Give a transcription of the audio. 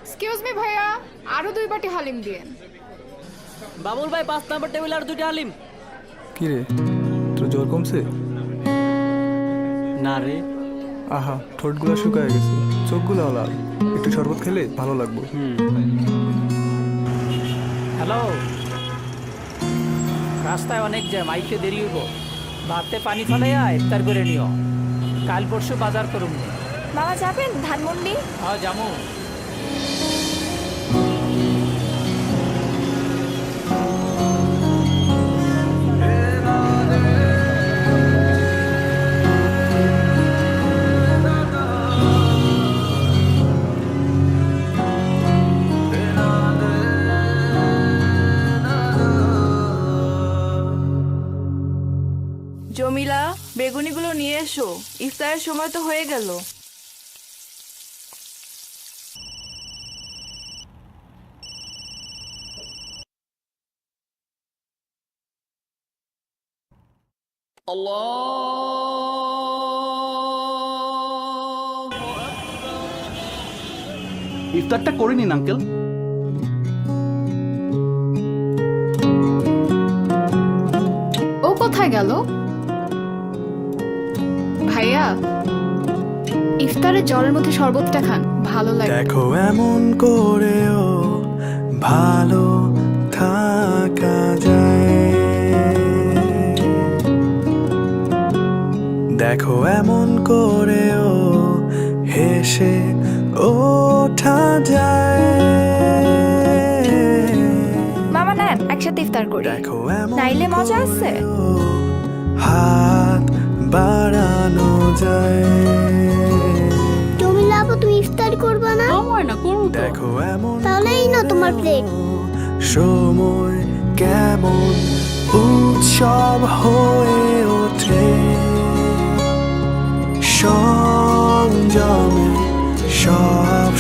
Excuse me ভাইয়া, আরো 2 বাটি হালিম দিয়েন। বাবুল ভাই 5 নম্বর টেবিল আর 2টা হালিম। কি রে, তোর জ্বর কমছে? না রে। আহা, ঠোঁটগুলো শুকায় গেছে, চোখগুলো লাল, একটু শরবত খেলে ভালো লাগবে। হ্যালো, রাস্তায় অনেক জ্যাম, আইতে দেরি হইব। ভাতে পানি ফলাইয়া ইফতার করে নিও, কাল পরশু বাজার করুম। মামা যাবেন ধানমন্ডি? হ্যাঁ যামু। জমিলা, বেগুনিগুলো নিয়ে এসো, ইফতারের সময় তো হয়ে গেল। ইফতারটা করে নিন আঙ্কেল। ও কোথায় গেল? ভাইয়া, ইফতারে জ্বরের মধ্যে শরবতটা খান, ভালো লাগে। দেখো এমন করেও ভালো থাকা যায়, দেখো এমন করেও হেসে ওঠা যায়। মামা নেন, একসাথে ইফতার করি, দেখো এমন নাইলে মজা আছে। হাত বাড়ানো যায়, জমিলা আপু, তুমি ইফতার করবে না? দেখো এমন তাহলে এই নাও তোমার প্লেট। সময় কেমন উৎসব হয়ে ওঠে, সংযমে সব